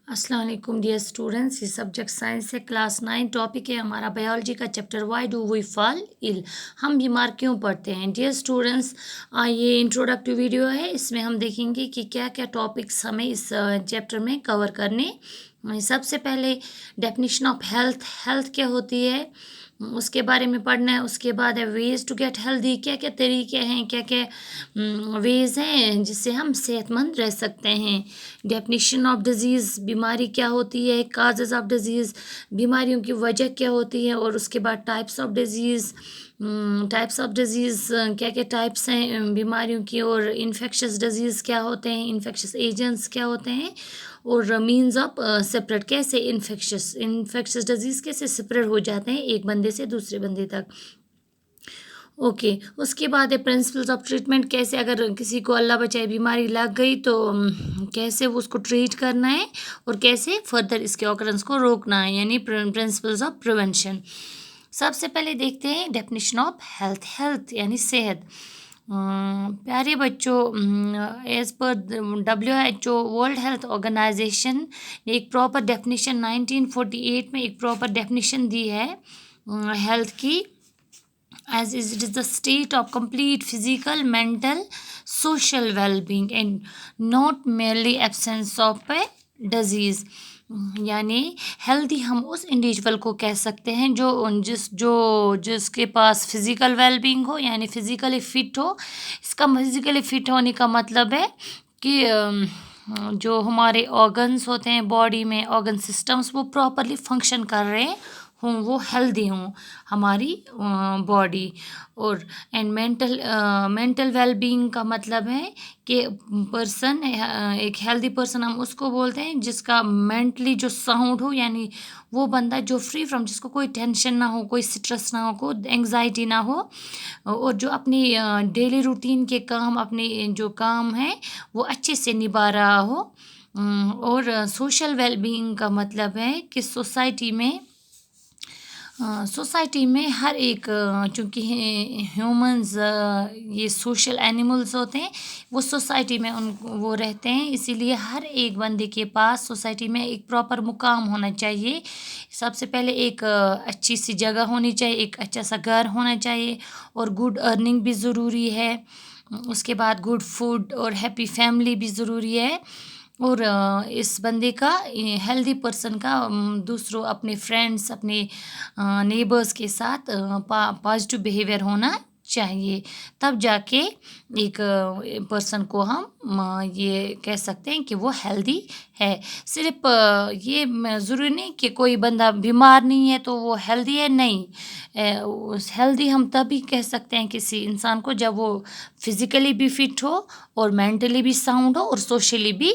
अस्सलाम वालेकुम dear students. ये सब्जेक्ट साइंस है, क्लास 9। टॉपिक है हमारा बायोलॉजी का chapter why do we fall ill, हम बीमार क्यों पड़ते हैं। डियर स्टूडेंट्स, ये इंट्रोडक्टिव वीडियो है। इसमें हम देखेंगे कि क्या क्या टॉपिक्स हमें इस चैप्टर में कवर करने। सबसे पहले डेफिनेशन ऑफ हेल्थ, हेल्थ क्या होती है उसके बारे में पढ़ना है। उसके बाद है वेज टू गेट हेल्दी, क्या क्या तरीके हैं, क्या क्या वेज हैं जिससे हम सेहतमंद रह सकते हैं। डेफिनेशन ऑफ डिजीज़, बीमारी क्या होती है, काजेज़ ऑफ डिजीज़, बीमारियों की वजह क्या होती है। और उसके बाद types of disease, types of disease क्या क्या टाइप्स हैं बीमारियों की। और इन्फेक्शस डिजीज़ क्या होते हैं, इन्फेक्शस एजेंट्स क्या होते हैं। और मीन्स ऑफ सेपरेट, कैसे इन्फेक्शस डिजीज़ कैसे सेपरेट हो जाते हैं एक बंदे से दूसरे बंदे तक। ओके उसके बाद है प्रिंसिपल्स ऑफ ट्रीटमेंट, कैसे अगर किसी को अल्लाह बचाए बीमारी लग गई तो कैसे वो उसको ट्रीट करना है और कैसे फर्दर इसके ऑकरेंस को रोकना है, यानी प्रिंसिपल्स ऑफ प्रिवेंशन। सबसे पहले देखते हैं डेफिनेशन ऑफ हेल्थ, हेल्थ यानी सेहत। प्यारे बच्चों, as per WHO world health organisation ने एक प्रॉपर डेफिनेशन 1948 में एक प्रॉपर डेफिनेशन दी है हेल्थ की, as is it is the state of complete physical, mental, social well-being and not merely absence of a disease। यानी हेल्दी हम उस individual को कह सकते हैं जिसके पास फिज़िकल वेलबींग हो, यानी फिज़िकली फिट हो। इसका फिज़िकली फिट होने का मतलब है कि जो हमारे ऑर्गन्स होते हैं बॉडी में, ऑर्गन सिस्टम्स वो प्रॉपरली फंक्शन कर रहे हों, वो हेल्दी हों हमारी बॉडी। और एंड मेंटल वेलबींग का मतलब है कि पर्सन, एक हेल्दी पर्सन हम उसको बोलते हैं जिसका मेंटली जो साउंड हो, यानी वो बंदा जो फ्री फ्रॉम, जिसको कोई टेंशन ना हो, कोई स्ट्रेस ना हो, कोई एंग्जाइटी ना हो, और जो अपनी डेली रूटीन के काम, अपने जो काम हैं वो अच्छे से निभा रहा हो। और सोशल वेलबींग का मतलब है कि सोसाइटी में हर एक, चूँकि ह्यूमंस ये सोशल एनिमल्स होते हैं, वो सोसाइटी में वो रहते हैं, इसीलिए हर एक बंदे के पास सोसाइटी में एक प्रॉपर मुकाम होना चाहिए। सबसे पहले एक अच्छी सी जगह होनी चाहिए, एक अच्छा सा घर होना चाहिए, और गुड अर्निंग भी ज़रूरी है। उसके बाद गुड फूड और हैप्पी फैमिली भी ज़रूरी है। और इस बंदे का, हेल्दी पर्सन का, दूसरों, अपने फ्रेंड्स, अपने नेबर्स के साथ पॉजिटिव बिहेवियर होना चाहिए, तब जाके एक पर्सन को हम ये कह सकते हैं कि वो हेल्दी है। सिर्फ ये ज़रूरी नहीं कि कोई बंदा बीमार नहीं है तो वो हेल्दी है, नहीं। हेल्दी हम तभी कह सकते हैं किसी इंसान को जब वो फिज़िकली भी फिट हो और मेंटली भी साउंड हो और सोशली भी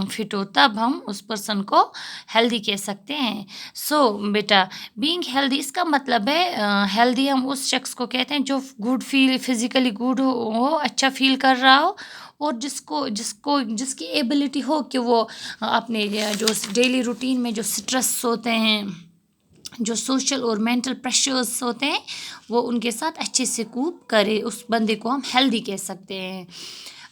फिट हो, तब हम उस पर्सन को हेल्दी कह सकते हैं। सो बेटा, बीइंग हेल्दी इसका मतलब है हेल्दी हम उस शख्स को कहते हैं जो गुड फील, फिज़िकली गुड हो, अच्छा फील कर रहा हो, और जिसकी एबिलिटी हो कि वो अपने जो डेली रूटीन में जो स्ट्रेस होते हैं, जो सोशल और मेंटल प्रेशर्स होते हैं, वो उनके साथ अच्छे से कूप करे, उस बंदे को हम हेल्दी कह सकते हैं।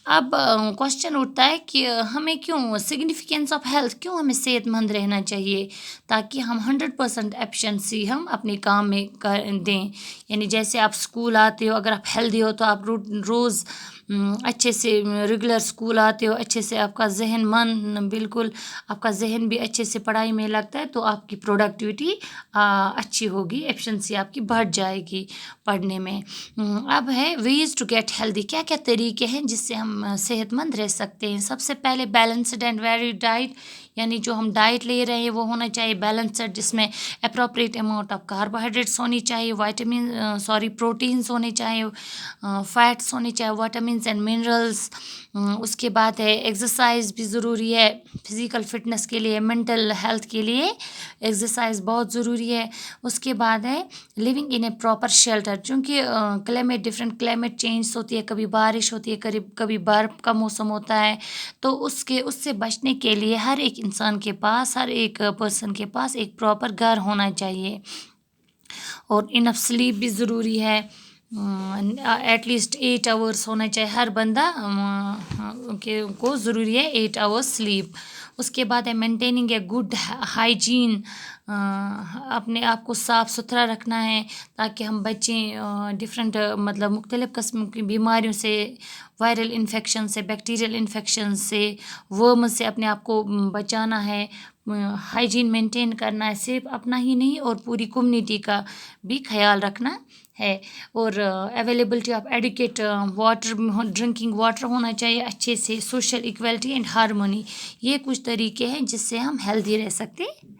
अब क्वेश्चन उठता है कि हमें क्यों, सिग्निफिकेंस ऑफ हेल्थ, क्यों हमें सेहतमंद रहना चाहिए, ताकि हम 100% एफिशिएंसी हम अपने काम में कर दें। यानी जैसे आप स्कूल आते हो, अगर आप हेल्दी हो तो आप रोज़ अच्छे से रेगुलर स्कूल आते हो, अच्छे से आपका जहन, मन बिल्कुल, आपका जहन भी अच्छे से पढ़ाई में लगता है, तो आपकी प्रोडक्टिविटी अच्छी होगी, एफिशिएंसी आपकी बढ़ जाएगी पढ़ने में। अब है वेज टू गेट हेल्दी, क्या क्या तरीके हैं जिससे हम सेहतमंद रह सकते हैं। सबसे पहले बैलेंस्ड एंड वेरिड डाइट, यानी जो हम डाइट ले रहे हैं वो होना चाहिए बैलेंस्ड, जिसमें अप्रोप्रिएट अमाउंट ऑफ कार्बोहाइड्रेट्स होनी चाहिए, प्रोटीन्स होने चाहिए, फैट्स होने चाहिए, विटामिन्स एंड मिनरल्स। उसके बाद है एक्सरसाइज भी ज़रूरी है, फिज़िकल फिटनेस के लिए, मेंटल हेल्थ के लिए एक्सरसाइज बहुत ज़रूरी है। उसके बाद है living in A proper shelter, क्योंकि डिफरेंट क्लाइमेट चेंज होती है, कभी बारिश होती है, कभी बर्फ़ का मौसम होता है, तो उससे बचने के लिए हर एक इंसान के पास, हर एक पर्सन के पास एक प्रॉपर घर होना चाहिए। और इनफ स्लीप भी ज़रूरी है, एटलीस्ट 8 आवर्स होना चाहिए, हर बंदा को ज़रूरी है 8 आवर्स स्लीप। اس کے بعد ہے مینٹیننگ اے گڈ ہائیجین، اپنے آپ کو صاف ستھرا رکھنا ہے تاکہ ہم بچیں ڈفرینٹ مطلب مختلف قسم کی بیماریوں سے، وائرل انفیکشن سے، بیکٹیریل انفیکشن سے، ورمز سے اپنے آپ کو بچانا ہے، ہائیجین مینٹین کرنا ہے، صرف اپنا ہی نہیں اور پوری کمیونٹی کا بھی خیال رکھنا ہے، اور availability of advocate water, drinking water ہونا چاہیے اچھے سے، سوشل ایکویلٹی اینڈ ہارمونی، یہ کچھ طریقے ہیں جس سے ہم ہیلدی رہ سکتے ہیں۔